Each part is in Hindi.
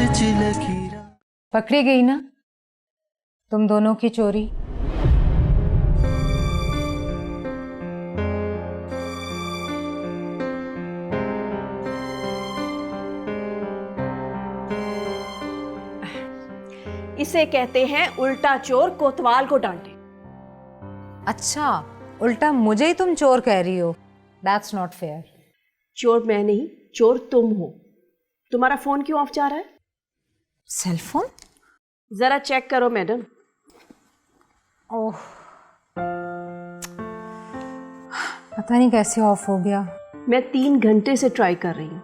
विच लकीरा। पकड़ी गई ना तुम दोनों की चोरी। इसे कहते हैं उल्टा चोर कोतवाल को डांटे। अच्छा, उल्टा मुझे ही तुम चोर कह रही हो। That's not fair. चोर मैं नहीं, चोर तुम हो। तुम्हारा फोन क्यों ऑफ जा रहा है? Cell phone? जरा चेक करो मैडम। ओह, पता नहीं कैसे ऑफ हो गया। मैं 3 घंटे से ट्राई कर रही हूं।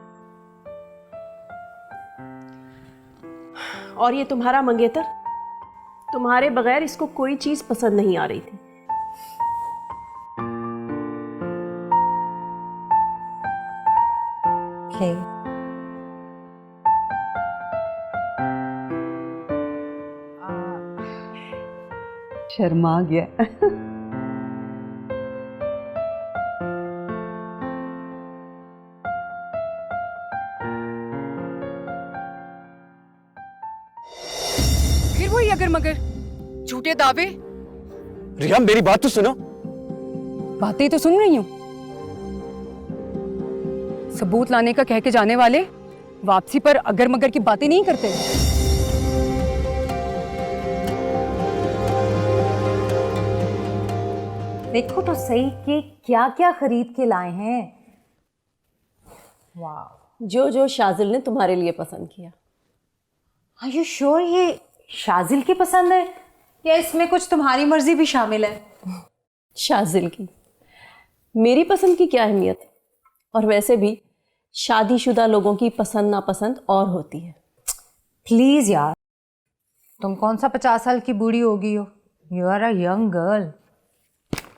और ये तुम्हारा मंगेतर, तुम्हारे बगैर इसको कोई चीज पसंद नहीं आ रही थी। हे, शर्मा गया। फिर वही अगर मगर, झूठे दावे। रिया मेरी बात तो सुनो। बातें तो सुन रही हूँ। सबूत लाने का कह के जाने वाले वापसी पर अगर मगर की बातें नहीं करते। देखो तो सही कि क्या क्या खरीद के लाए हैं। वाह, जो जो शाजिल ने तुम्हारे लिए पसंद किया। आर यू श्योर ये शाजिल की पसंद है या इसमें कुछ तुम्हारी मर्जी भी शामिल है? शाजिल की, मेरी पसंद की क्या अहमियत। और वैसे भी शादीशुदा लोगों की पसंद नापसंद और होती है। प्लीज यार, तुम कौन सा 50 साल की बूढ़ी हो गई हो। You are a young girl.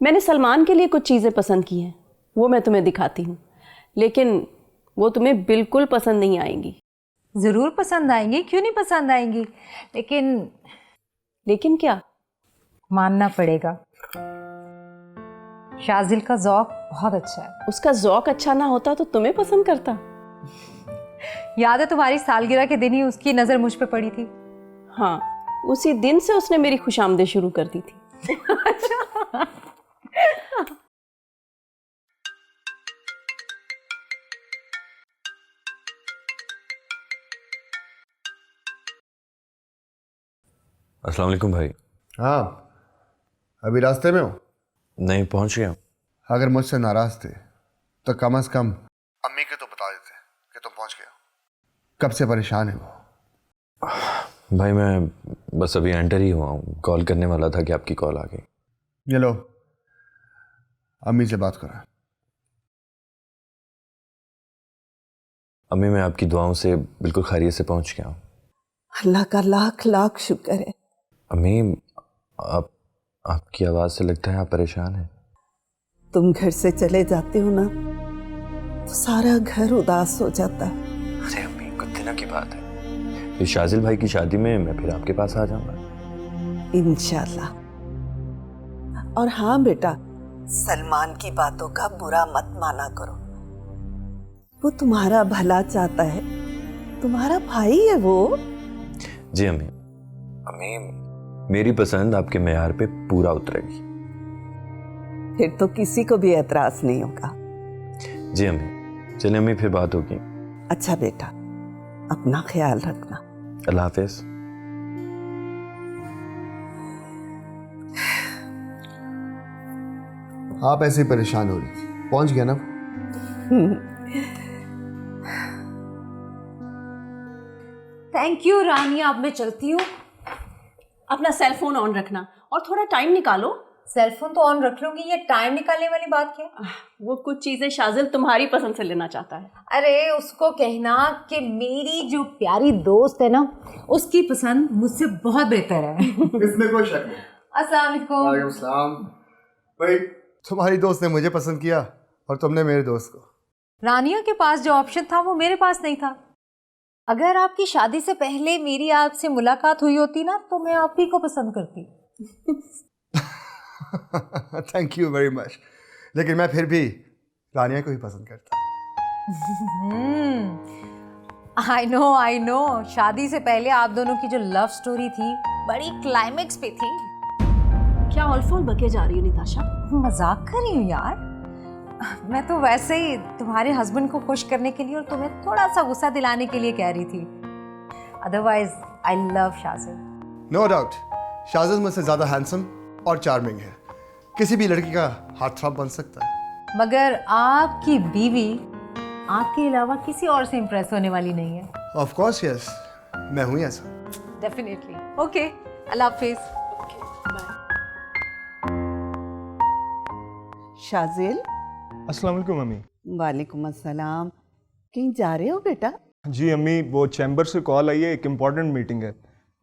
मैंने सलमान के लिए कुछ चीज़ें पसंद की हैं, वो मैं तुम्हें दिखाती हूँ, लेकिन वो तुम्हें बिल्कुल पसंद नहीं आएंगी। जरूर पसंद आएंगी, क्यों नहीं पसंद आएंगी, लेकिन क्या? मानना पड़ेगा शाजिल का ज़ौक बहुत अच्छा है। उसका ज़ौक अच्छा ना होता तो तुम्हें पसंद करता। याद है तुम्हारी सालगिरह के दिन ही उसकी नज़र मुझ पे पड़ी थी। हाँ, उसी दिन से उसने मेरी खुशामदी शुरू कर दी थी। अच्छा। अस्सलाम वालेकुम भाई। हाँ, अभी रास्ते में हो? नहीं, पहुंच गया। अगर मुझसे नाराज थे तो कम से कम अम्मी के तो बता देते कि तुम पहुंच गए हो। कब से परेशान है वो। भाई मैं बस अभी एंटर ही हुआ हूँ, कॉल करने वाला था कि आपकी कॉल आ गई। ये लो, अम्मी से बात करो। अम्मी मैं आपकी दुआओं से बिल्कुल खैरियत से पहुंच गया हूँ। अल्लाह का लाख लाख शुक्र है। अम्मी आपकी आवाज़ से लगता है आप परेशान हैं। तुम घर से चले जाते हो ना तो सारा घर उदास हो जाता है। अरे अम्मी, कुछ दिनों की बात है। इस शाजिल भाई की शादी में मैं फिर आपके पास आ जाऊंगा इंशाल्लाह। और हाँ बेटा, सलमान की बातों का बुरा मत माना करो। वो तुम्हारा भला चाहता है, तुम्हारा भाई है वो। जी अम्मी। अम्मी मेरी पसंद आपके मेयार पे पूरा उतरेगी। फिर तो किसी को भी एतराज नहीं होगा। जी अम्मी। चलिए अम्मी, फिर बात होगी। अच्छा बेटा, अपना ख्याल रखना। अल्लाह हाफिज। आप ऐसे ही परेशान हो रही थी, पहुंच गया ना। थैंक यू रानिया, अब मैं चलती हूँ। अपना सेल फोन ऑन रखना और थोड़ा टाइम निकालो। सेल फोन तो ऑन रख लूंगी, ये टाइम निकालने वाली बात क्या? वो कुछ चीजें शाजिल तुम्हारी पसंद से लेना चाहता है। अरे उसको कहना कि मेरी जो प्यारी दोस्त है ना, उसकी पसंद मुझसे बहुत बेहतर है। इसमें कोई शक नहीं। अस्सलाम वालेकुम। वालेकुम सलाम। भाई तुम्हारी दोस्त ने मुझे पसंद किया और तुमने मेरे दोस्त को। रानिया के पास जो ऑप्शन था वो मेरे पास नहीं था। अगर आपकी शादी से पहले मेरी आपसे मुलाकात हुई होती ना तो मैं आप ही को पसंद करती। थैंक यू वेरी मच, लेकिन मैं फिर भी रानिया को ही पसंद करता। आई नो शादी से पहले आप दोनों की जो लव स्टोरी थी बड़ी क्लाइमेक्स पे थी। क्या ऑलफॉल बके जा रही हो निताशा? मजाक कर रही हूँ यार, मैं तो वैसे ही तुम्हारे हस्बैंड को खुश करने के लिए और तुम्हें थोड़ा सा गुस्सा दिलाने के लिए कह रही थी। Otherwise I love Shajil. No doubt Shajil मुझसे ज्यादा हैंडसम और चार्मिंग है, किसी भी लड़की का हार्ट थ्रॉब बन सकता है। मगर आपकी बीवी आपके अलावा किसी और से इम्प्रेस होने वाली नहीं है। ऑफ कोर्स यस, मैं हूं ऐसा। डेफिनेटली। ओके, अल्लाह हाफिज। शाजिल, अस्सलाम वालेकुम अम्मी। वालेकुम अस्सलाम। कहीं जा रहे हो बेटा? जी अम्मी, वो चैम्बर से कॉल आई है, एक इम्पॉर्टेंट मीटिंग है,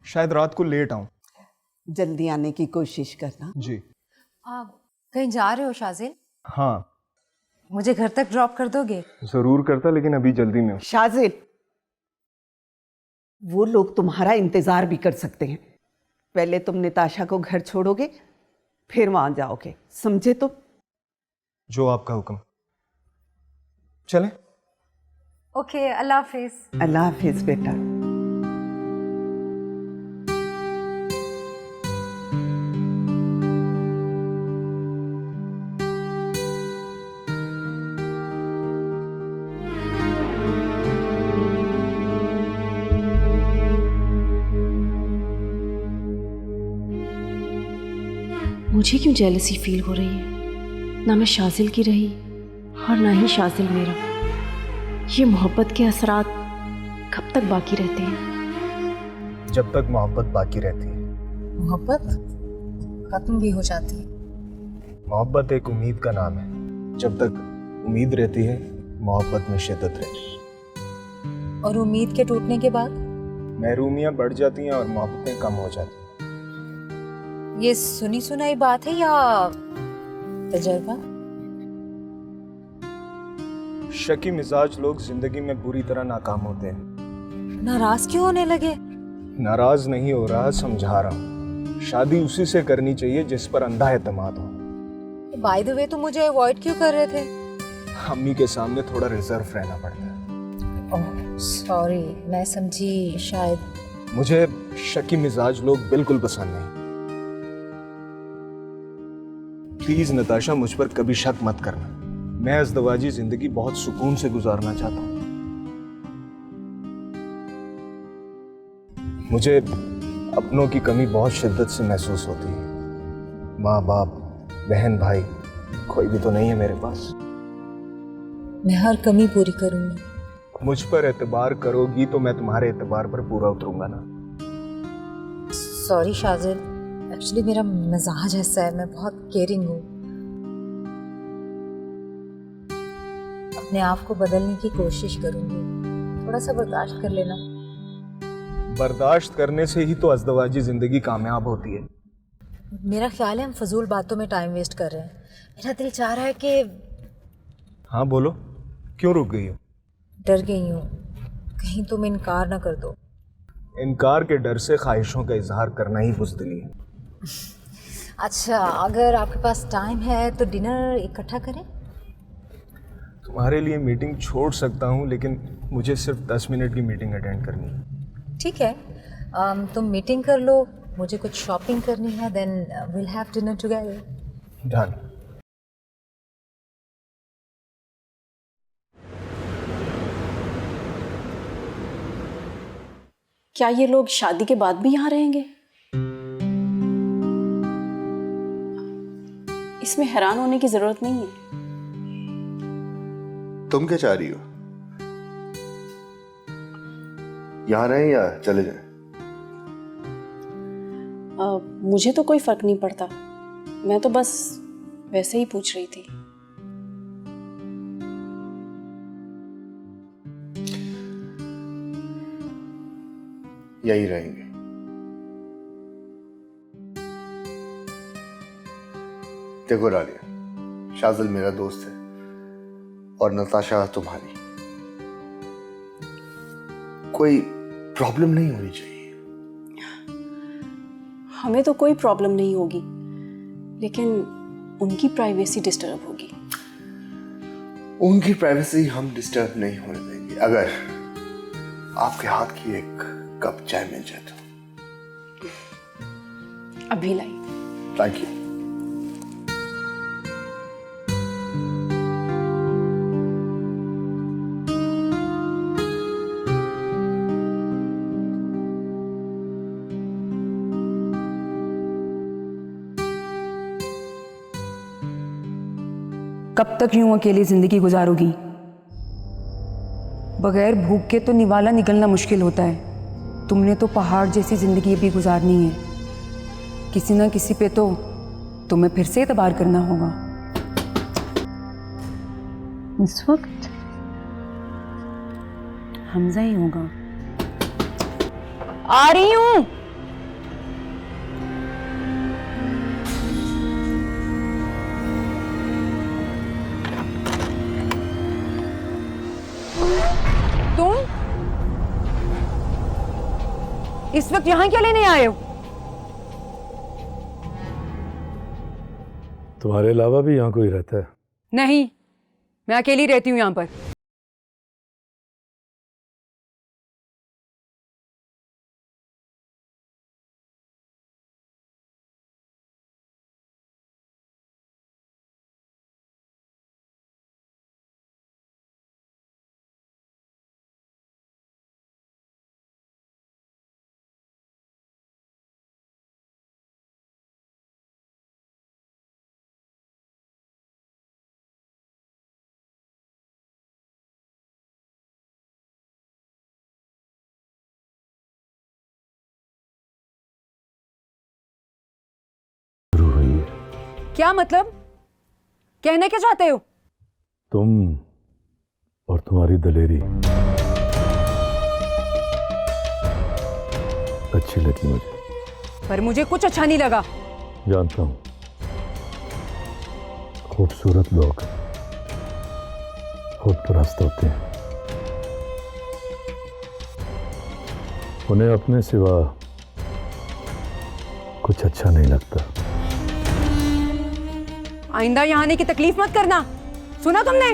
शायद रात को लेट आऊँ। जल्दी आने की कोशिश करना। जी आप कहीं जा रहे हो शाजिल? हाँ, मुझे घर तक ड्रॉप कर दोगे? ज़रूर करता, लेकिन अभी जल्दी में हूँ। शाजिल, वो लोग तुम्हारा इंतजार भी कर सकते हैं। पहले तुम निताशा को घर छोड़ोगे, फिर वहां जाओगे, समझे तुम? जो आपका हुक्म। चलें? ओके, अल्लाह हाफिज। अल्लाह हाफिज बेटा। मुझे क्यों जेलसी फील हो रही है? ना मैं शाजिल की रही और ना ही शाजिल मेरा। ये मोहब्बत के असरात कब तक बाकी रहते हैं? जब तक मोहब्बत बाकी रहती है। मोहब्बत खत्म भी हो जाती है। मोहब्बत एक उम्मीद का नाम है। जब तक उम्मीद रहती है, मोहब्बत में शिद्दत रहती है। और उम्मीद के टूटने के बाद महरूमियाँ बढ़ जाती हैं और मोहब्बतें कम हो जाती हैं। ये सुनी सुनाई बात है या तजर्बा? शकी मिजाज लोग जिंदगी में बुरी तरह नाकाम होते हैं। नाराज क्यों होने लगे? नाराज नहीं हो रहा, समझा रहा हूँ। शादी उसी से करनी चाहिए जिस पर अंधा एतमाद हो। बाय द वे, तुम मुझे अवॉइड क्यों कर रहे थे? अम्मी के सामने थोड़ा रिजर्व रहना पड़ता है। ओह सॉरी, मैं समझी शायद। मुझे शकी मिजाज लोग बिल्कुल पसंद नहीं। प्लीज नताशा, मुझ पर कभी शक मत करना। मैं अज़दवाजी जिंदगी बहुत सुकून से गुजारना चाहता हूँ। मुझे अपनों की कमी बहुत शिद्दत से महसूस होती है। माँ बाप, बहन भाई, कोई भी तो नहीं है मेरे पास। मैं हर कमी पूरी करूंगी। मुझ पर एतबार करोगी तो मैं तुम्हारे एतबार पर पूरा उतरूंगा ना। सॉरी शाजिल, एक्चुअली मेरा मिजाज ऐसा है, मैं बहुत केयरिंग हूँ। अपने आप को बदलने की कोशिश करूंगी, थोड़ा सा बर्दाश्त कर लेना। बर्दाश्त करने से ही तो अज़दवाजी जिंदगी कामयाब होती है। मेरा ख्याल है हम फजूल बातों में टाइम वेस्ट कर रहे हैं। मेरा दिल चाह रहा है कि हाँ बोलो, क्यों रुक गई हो? डर गई हूँ, कहीं तुम इनकार ना कर दो। इनकार के डर से ख्वाहिशों का इजहार करना ही बुज़दिली है। अच्छा, अगर आपके पास टाइम है तो डिनर इकट्ठा करें? तुम्हारे लिए मीटिंग छोड़ सकता हूँ, लेकिन मुझे सिर्फ 10 मिनट की मीटिंग अटेंड करनी है। ठीक है, तुम मीटिंग कर लो, मुझे कुछ शॉपिंग करनी है, then will have dinner together. Done. क्या ये लोग शादी के बाद भी यहाँ रहेंगे? इसमें हैरान होने की जरूरत नहीं है। तुम क्या चाह रही हो? यहाँ रहें या चले जाएं? मुझे तो कोई फर्क नहीं पड़ता, मैं तो बस वैसे ही पूछ रही थी। यही रहेंगे। देखो रालिया, शाजिल मेरा दोस्त है और नताशा तुम्हारी। कोई प्रॉब्लम नहीं होनी चाहिए। हमें तो कोई प्रॉब्लम नहीं होगी, लेकिन उनकी प्राइवेसी डिस्टर्ब होगी। उनकी प्राइवेसी हम डिस्टर्ब नहीं होने देंगे। अगर आपके हाथ की एक कप चाय मिल जाए तो। अभी लाई। Thank you. कब तक यूं अकेली जिंदगी गुजारोगी? बगैर भूख के तो निवाला निकलना मुश्किल होता है। तुमने तो पहाड़ जैसी जिंदगी भी गुजारनी है। किसी ना किसी पे तो तुम्हें फिर से एतबार करना होगा। इस वक्त हमजा ही होगा। आ रही हूं। तुम इस वक्त यहां क्या लेने आए हो? तुम्हारे अलावा भी यहाँ कोई रहता है? नहीं, मैं अकेली रहती हूं यहां पर। क्या मतलब? कहना क्या चाहते हो? तुम और तुम्हारी दलेरी अच्छी लगी मुझे। पर मुझे कुछ अच्छा नहीं लगा। जानता हूं, खूबसूरत लोग खुद परस्त होते हैं। उन्हें अपने सिवा कुछ अच्छा नहीं लगता। आइंदा यहाँ आने की तकलीफ मत करना, सुना तुमने?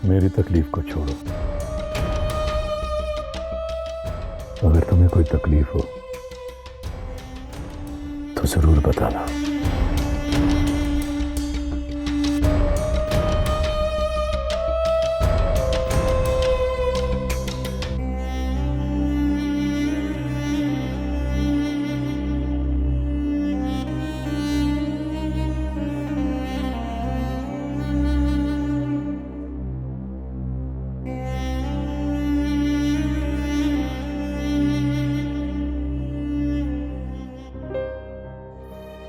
मेरी तकलीफ को छोड़ो। अगर तुम्हें कोई तकलीफ हो तो जरूर बताना।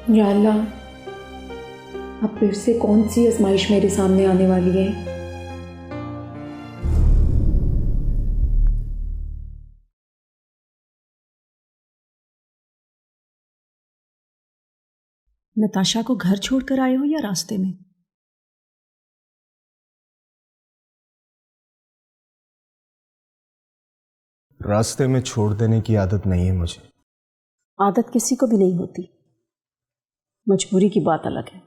या अल्लाह, अब फिर से कौन सी आजमाइश मेरे सामने आने वाली है? नताशा को घर छोड़कर आए हो या रास्ते में? रास्ते में छोड़ देने की आदत नहीं है मुझे। आदत किसी को भी नहीं होती, मजबूरी की बात अलग है।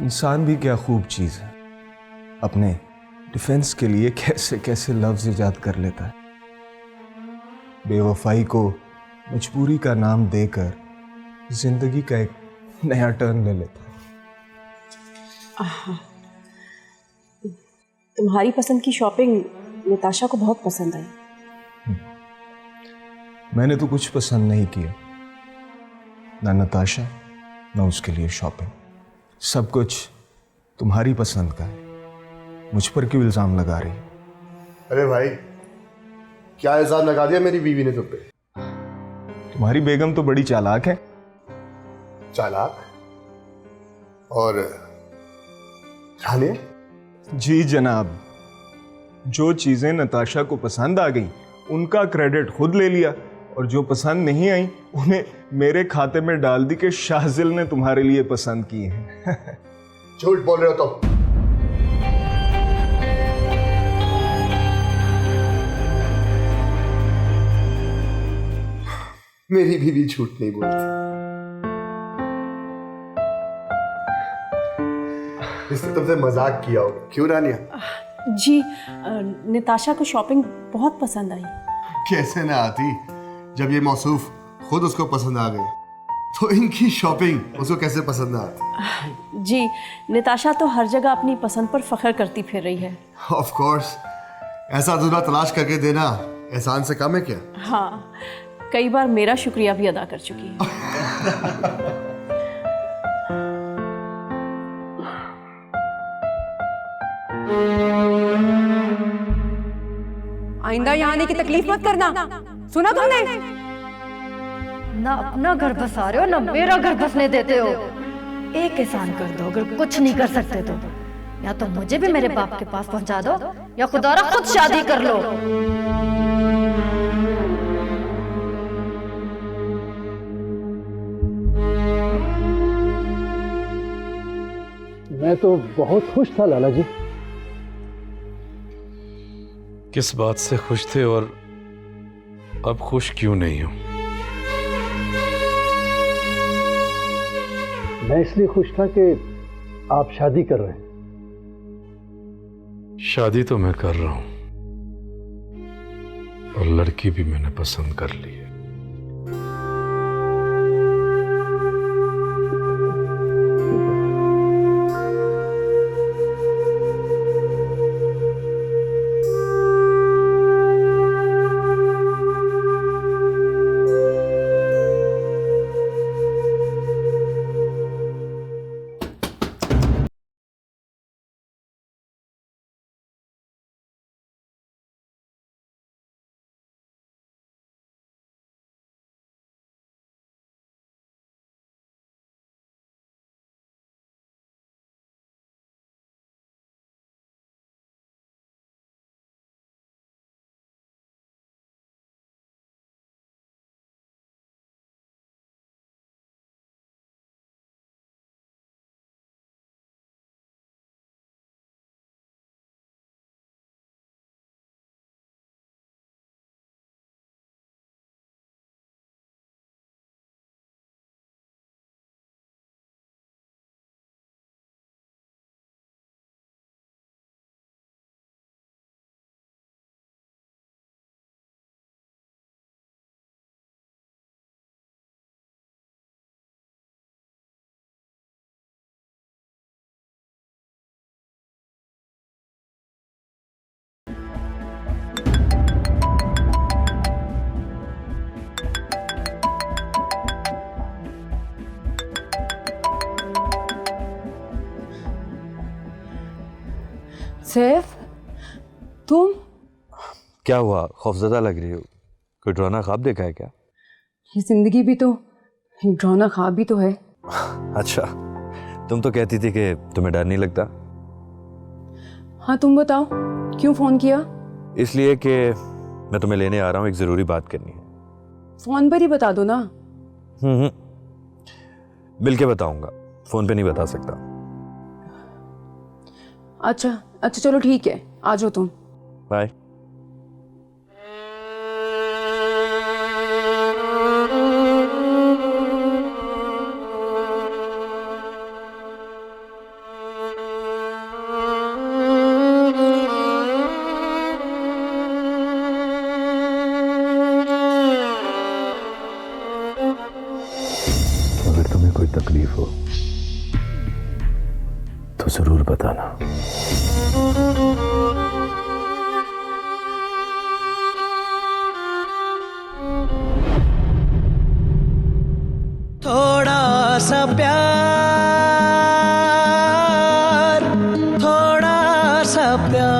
इंसान भी क्या खूब चीज है, अपने डिफेंस के लिए कैसे कैसे लफ्ज इजाद कर लेता है। बेवफाई को मजबूरी का नाम देकर जिंदगी का एक नया टर्न ले लेता है। तुम्हारी पसंद की शॉपिंग नताशा को बहुत पसंद आई। मैंने तो कुछ पसंद नहीं किया, ना नताशा ना उसके लिए शॉपिंग। सब कुछ तुम्हारी पसंद का है। मुझ पर क्यों इल्जाम लगा रही है? अरे भाई, क्या इल्जाम लगा दिया मेरी बीवी ने तुम पे? तुम्हारी बेगम तो बड़ी चालाक है। चालाक? और जाने? जी जनाब, जो चीजें नताशा को पसंद आ गई उनका क्रेडिट खुद ले लिया, और जो पसंद नहीं आई उन्हें मेरे खाते में डाल दी कि शाहजिल ने तुम्हारे लिए पसंद किए हैं। झूठ बोल रहे हो तुम। मेरी बीवी झूठ नहीं बोलती। इसने तुमसे मजाक किया होगा, क्यों रानिया? जी, निताशा को शॉपिंग बहुत पसंद आई। कैसे ना आती, जब ये मौसूफ खुद उसको पसंद आ गई तो इनकी शॉपिंग उसको कैसे पसंद ना आती? जी, निताशा तो हर जगह अपनी पसंद पर फख्र करती फिर रही है। ऑफ कोर्स, ऐसा दूल्हा तलाश करके देना एहसान से कम है क्या? हाँ, कई बार मेरा शुक्रिया भी अदा कर चुकी है। आइंदा यहाँ आने की तकलीफ मत करना, सुना तुमने? ना अपना घर बसा रहे हो ना मेरा घर बसने देते हो। एक एहसान कर दो, अगर कुछ नहीं कर सकते तो या तो मुझे भी मेरे बाप के पास पहुंचा दो या खुदारा खुद शादी कर लो। मैं तो बहुत खुश था लाला जी। किस बात से खुश थे और अब खुश क्यों नहीं हूं? मैं इसलिए खुश था कि आप शादी कर रहे हैं। शादी तो मैं कर रहा हूं और लड़की भी मैंने पसंद कर ली है। सैफ, तुम? क्या हुआ, खौफजदा लग रही हो? कोई डरावना ख्वाब देखा है क्या? ये जिंदगी भी तो एक डरावना ख्वाब भी तो है। अच्छा, तुम तो कहती थी कि तुम्हें डर नहीं लगता। हाँ, तुम बताओ क्यों फोन किया? इसलिए कि मैं तुम्हें लेने आ रहा हूँ, एक ज़रूरी बात करनी है। फोन पर ही बता दो ना। मिल के बताऊंगा, फोन पे नहीं बता सकता। अच्छा चलो ठीक है, आ जाओ तुम। बाय। अगर तुम्हें कोई तकलीफ हो तो जरूर बताना। थोड़ा सा प्यार, थोड़ा सा प्यार।